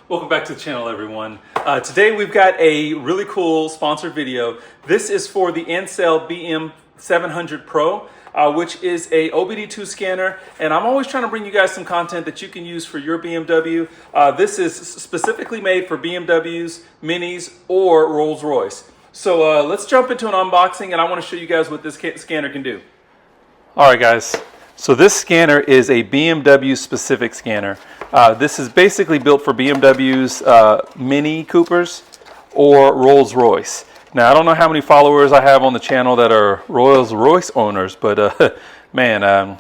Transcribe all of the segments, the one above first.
Welcome back to the channel, everyone. Today we've got a really cool sponsored video. This is for the ANCEL BM700 Pro, which is a OBD2 scanner, and I'm always trying to bring you guys some content that you can use for your BMW. This is specifically made for BMWs, Minis, or Rolls-Royce. So let's jump into an unboxing, and I want to show you guys what this scanner can do. All right, guys. So this scanner is a BMW-specific scanner. This is basically built for BMW's Mini Coopers or Rolls-Royce. Now, I don't know how many followers I have on the channel that are Rolls-Royce owners, but man,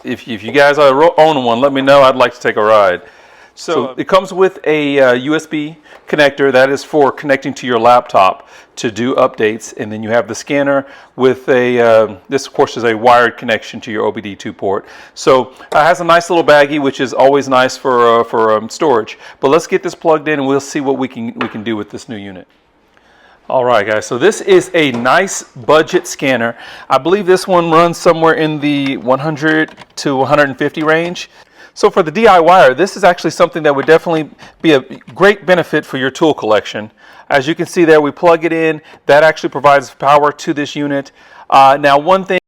if you guys own one, let me know. I'd like to take a ride. So it comes with a USB connector that is for connecting to your laptop to do updates, and then you have the scanner with a this of course is a wired connection to your OBD2 port. So it has a nice little baggie, which is always nice for storage. But let's get this plugged in and we'll see what we can do with this new unit. All right, guys, so this is a nice budget scanner. I believe this one runs somewhere in the 100 to 150 range. So for the DIYer, this is actually something that would definitely be a great benefit for your tool collection. As you can see there, we plug it in. That actually provides power to this unit. Now, one thing,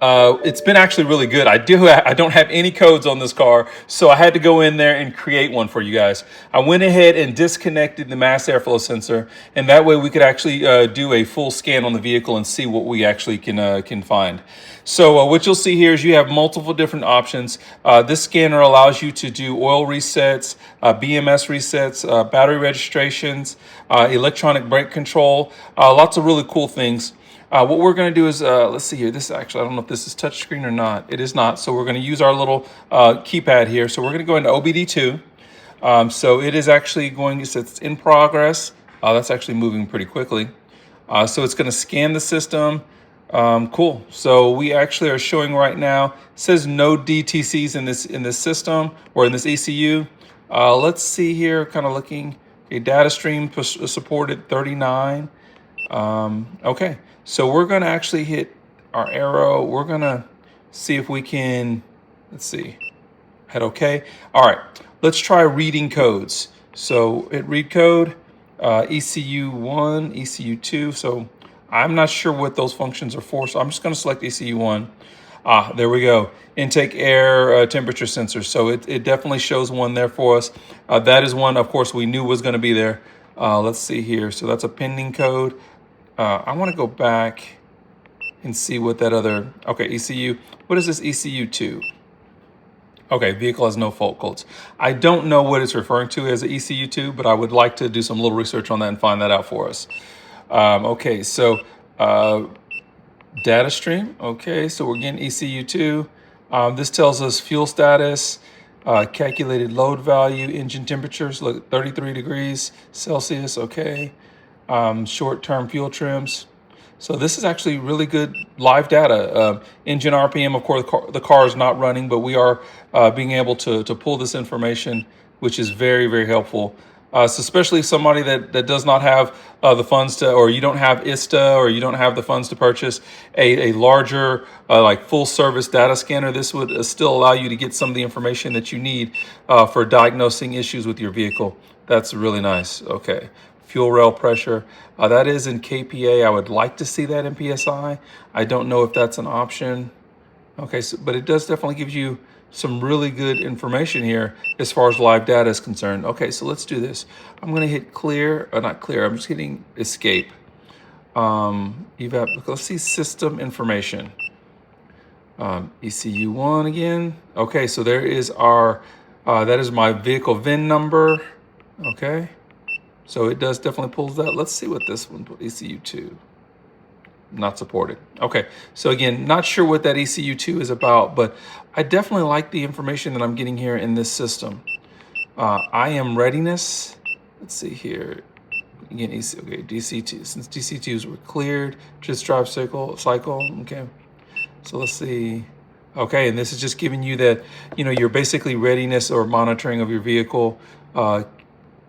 it's been actually really good. I don't have any codes on this car, so I had to go in there and create one for you guys. I went ahead and disconnected the mass airflow sensor, and that way we could actually do a full scan on the vehicle and see what we actually can find. So what you'll see here is you have multiple different options. This scanner allows you to do oil resets, BMS resets, battery registrations, electronic brake control, lots of really cool things. What we're going to do is, let's see here, this actually, I don't know if this is touchscreen or not. It is not, so we're going to use our little keypad here. So we're going to go into OBD2. So it is actually going, it's in progress. That's actually moving pretty quickly. So it's going to scan the system. Cool. So we actually are showing right now, it says no DTCs in this system or in this ECU. Let's see here, kind of looking, a data stream supported 39. Okay. So we're going to actually hit our arrow. We're going to see if we can, let's see, hit OK. All right, let's try reading codes. So hit read code, ECU1, ECU2. So I'm not sure what those functions are for. So I'm just going to select ECU1. There we go. Intake air temperature sensor. So it definitely shows one there for us. That is one, of course, we knew was going to be there. Let's see here. So that's a pending code. I want to go back and see what that other, okay, ECU, what is this ECU2? Okay, vehicle has no fault codes. I don't know what it's referring to as an ECU2, but I would like to do some little research on that and find that out for us. Okay, so data stream, okay, so we're getting ECU2. This tells us fuel status, calculated load value, engine temperatures, look, 33 degrees Celsius, okay. Short-term fuel trims. So this is actually really good live data. Engine RPM, of course, the car is not running, but we are being able to pull this information, which is very, very helpful. So especially somebody that does not have the funds to, or you don't have ISTA, or you don't have the funds to purchase a larger, like full-service data scanner. This would still allow you to get some of the information that you need for diagnosing issues with your vehicle. That's really nice. Okay. Fuel rail pressure, that is in kPa. I would like to see that in PSI. I don't know if that's an option. Okay, so, but it does definitely give you some really good information here as far as live data is concerned. Okay, so let's do this. I'm gonna hit clear, or not clear, I'm just hitting escape. Let's see system information. ECU1 again. Okay, so there is our, that is my vehicle VIN number, okay. So it does definitely pull that. Let's see what this one, ECU2, not supported. Okay, so again, not sure what that ECU2 is about, but I definitely like the information that I'm getting here in this system. IM readiness, let's see here. Again, okay, DC2, since DC2s were cleared, just drive cycle, okay. So let's see. Okay, and this is just giving you that, you know, your basically readiness or monitoring of your vehicle.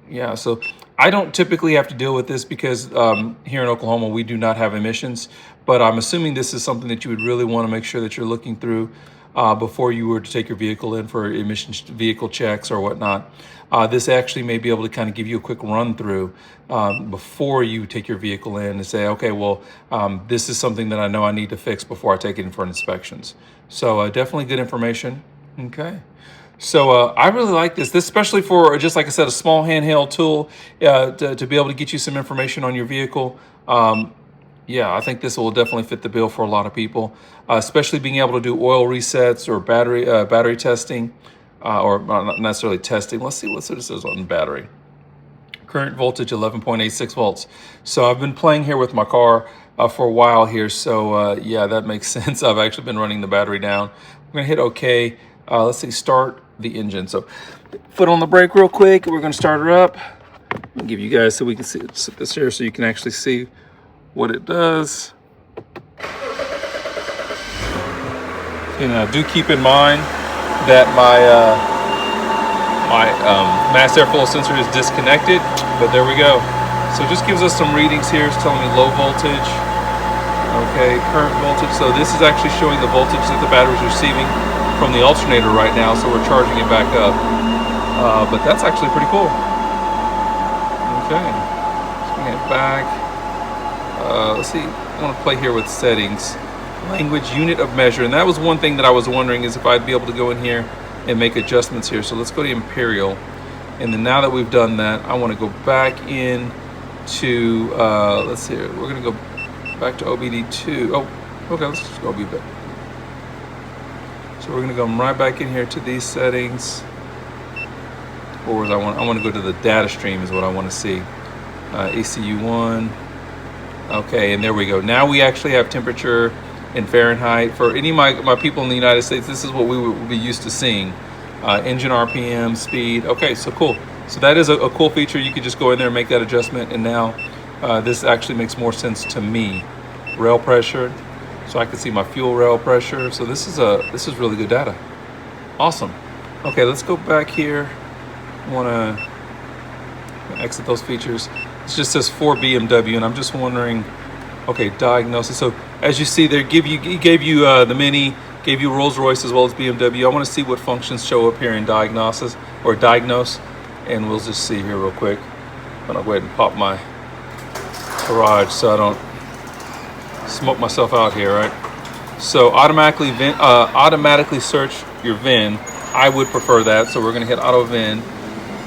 Yeah, so I don't typically have to deal with this because here in Oklahoma, we do not have emissions, but I'm assuming this is something that you would really want to make sure that you're looking through. before you were to take your vehicle in for emission vehicle checks or whatnot. This actually may be able to kind of give you a quick run through before you take your vehicle in and say, okay, well, this is something that I know I need to fix before I take it in for inspections. So definitely good information. Okay. So I really like this, especially for, just like I said, a small handheld tool to be able to get you some information on your vehicle. Yeah, I think this will definitely fit the bill for a lot of people, especially being able to do oil resets or battery testing, or not necessarily testing. Let's see what this is on the battery. Current voltage 11.86 volts. So I've been playing here with my car for a while here. So yeah, that makes sense. I've actually been running the battery down. I'm gonna hit OK. Let's see, start the engine. So foot on the brake real quick. We're gonna start her up. I'll give you guys so we can see this here so you can actually see what it does. And do keep in mind that my mass airflow sensor is disconnected, but there we go. So it just gives us some readings here. It's telling me low voltage, okay, current voltage. So this is actually showing the voltage that the battery is receiving from the alternator right now, so we're charging it back up. But that's actually pretty cool. Okay, let's bring it back. Let's see, I want to play here with settings. Language, unit of measure, and that was one thing that I was wondering is if I'd be able to go in here and make adjustments here. So let's go to Imperial, and then now that we've done that, I want to go back in to let's see, we're going to go back to OBD2. Oh, okay, let's just go OBD. So we're going to go right back in here to these settings. Or I want to go to the data stream is what I want to see. ECU1. Okay, and there we go. Now we actually have temperature in Fahrenheit. For any of my people in the United States, this is what we would be used to seeing. Engine RPM, speed. Okay, so cool. So that is a cool feature. You could just go in there and make that adjustment, and now this actually makes more sense to me. Rail pressure, so I can see my fuel rail pressure. So this is really good data. Awesome. Okay, let's go back here. I want to exit those features. It just says for BMW, and I'm just wondering. Okay, Diagnostic. So as you see, they gave you the Mini, gave you Rolls-Royce as well as BMW. I want to see what functions show up here in Diagnosis or Diagnose, and we'll just see here real quick. I'm gonna go ahead and pop my garage so I don't smoke myself out here, right? So automatically search your VIN. I would prefer that, so we're gonna hit auto VIN.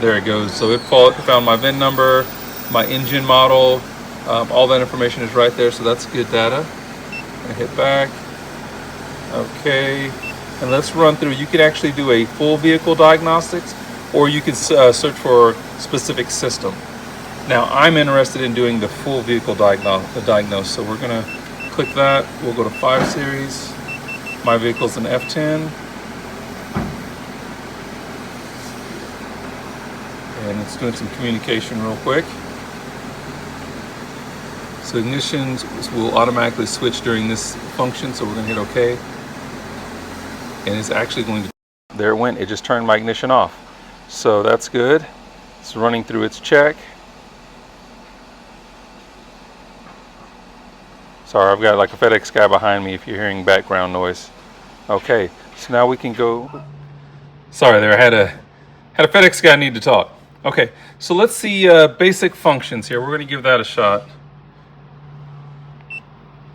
There it goes. So it found my VIN number, my engine model. All that information is right there, so that's good data. I hit back. Okay, and let's run through. You could actually do a full vehicle diagnostics, or you could search for specific system. Now, I'm interested in doing the full vehicle diagnose, so we're gonna click that. We'll go to 5 Series. My vehicle's an F10. And it's doing some communication real quick. So ignition will automatically switch during this function, so we're going to hit OK. And it's actually going to, there it went, it just turned my ignition off. So that's good. It's running through its check. Sorry, I've got like a FedEx guy behind me if you're hearing background noise. Okay, so now we can go. Sorry there, I had a FedEx guy need to talk. Okay, so let's see basic functions here. We're going to give that a shot.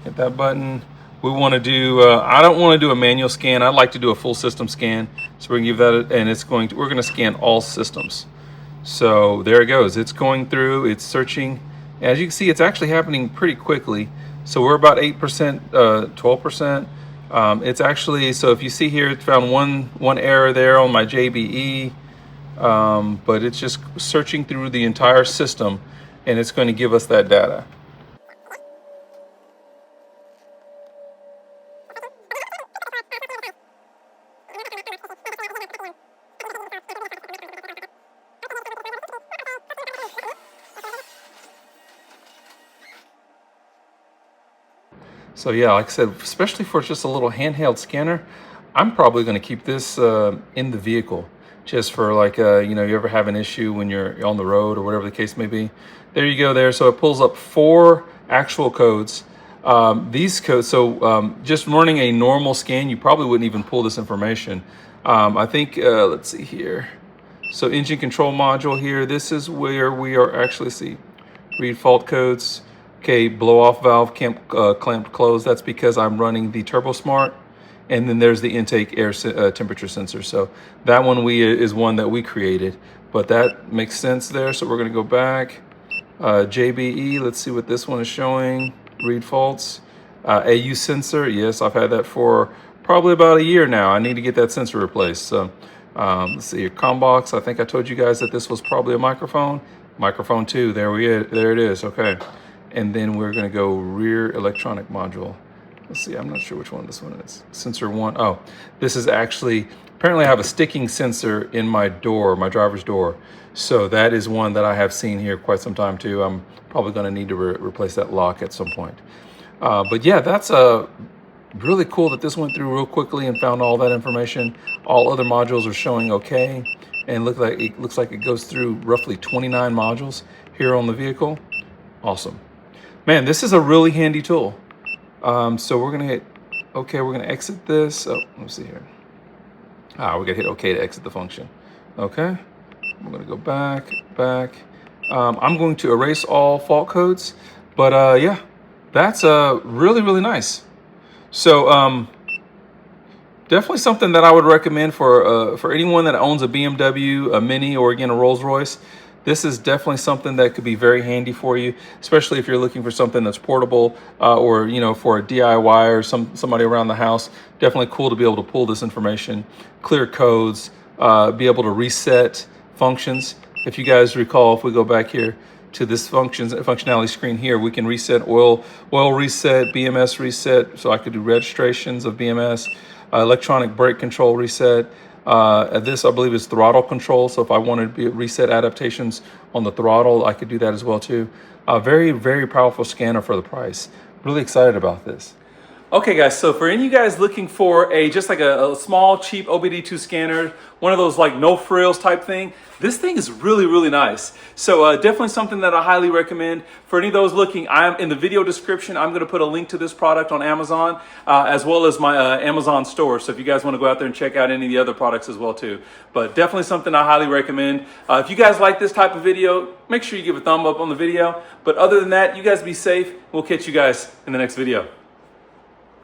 Hit that button. We want to do, I don't want to do a manual scan. I'd like to do a full system scan. So we're going to give that, and we're going to scan all systems. So there it goes. It's going through, it's searching. As you can see, it's actually happening pretty quickly. So we're about 8%, 12%. It's actually, so if you see here, it found one error there on my JBE, but it's just searching through the entire system, and it's going to give us that data. So yeah, like I said, especially for just a little handheld scanner, I'm probably going to keep this in the vehicle, just for like, you know, you ever have an issue when you're on the road or whatever the case may be. There you go there. So it pulls up 4 actual codes. These codes, so just running a normal scan, you probably wouldn't even pull this information. I think, let's see here. So engine control module here, this is where we are actually, see, read fault codes. Okay, blow off valve clamped closed. That's because I'm running the TurboSmart. And then there's the intake air temperature sensor. So that one is one that we created, but that makes sense there. So we're gonna go back. JBE, let's see what this one is showing. Read faults. AU sensor, yes, I've had that for probably about a year now. I need to get that sensor replaced. So let's see here, ComBox. I think I told you guys that this was probably a microphone. Microphone 2, there it is, okay. And then we're gonna go rear electronic module. Let's see, I'm not sure which one this one is. Sensor 1, oh, this is actually, apparently I have a sticking sensor in my door, my driver's door. So that is one that I have seen here quite some time too. I'm probably gonna need to replace that lock at some point. But yeah, that's really cool that this went through real quickly and found all that information. All other modules are showing okay. And it looks like it goes through roughly 29 modules here on the vehicle. Awesome. Man, this is a really handy tool. So we're gonna hit okay, we're gonna exit this. Oh, let's see here. We're gonna hit okay to exit the function. Okay, we're gonna go back. I'm going to erase all fault codes, but yeah, that's really nice. So definitely something that I would recommend for anyone that owns a BMW, a Mini, or again a Rolls-Royce. This is definitely something that could be very handy for you, especially if you're looking for something that's portable or, you know, for a DIY or somebody around the house. Definitely cool to be able to pull this information, clear codes, be able to reset functions. If you guys recall, if we go back here to this functionality screen here, we can reset oil reset, BMS reset. So I could do registrations of BMS, electronic brake control reset. This, I believe, is throttle control. So if I wanted to reset adaptations on the throttle, I could do that as well too. Very powerful scanner for the price. Really excited about this. Okay guys, so for any of you guys looking for just like a small, cheap OBD2 scanner, one of those like no frills type thing, this thing is really nice. So definitely something that I highly recommend. For any of those looking, I'm in the video description, I'm gonna put a link to this product on Amazon, as well as my Amazon store. So if you guys wanna go out there and check out any of the other products as well too. But definitely something I highly recommend. If you guys like this type of video, make sure you give a thumb up on the video. But other than that, you guys be safe. We'll catch you guys in the next video.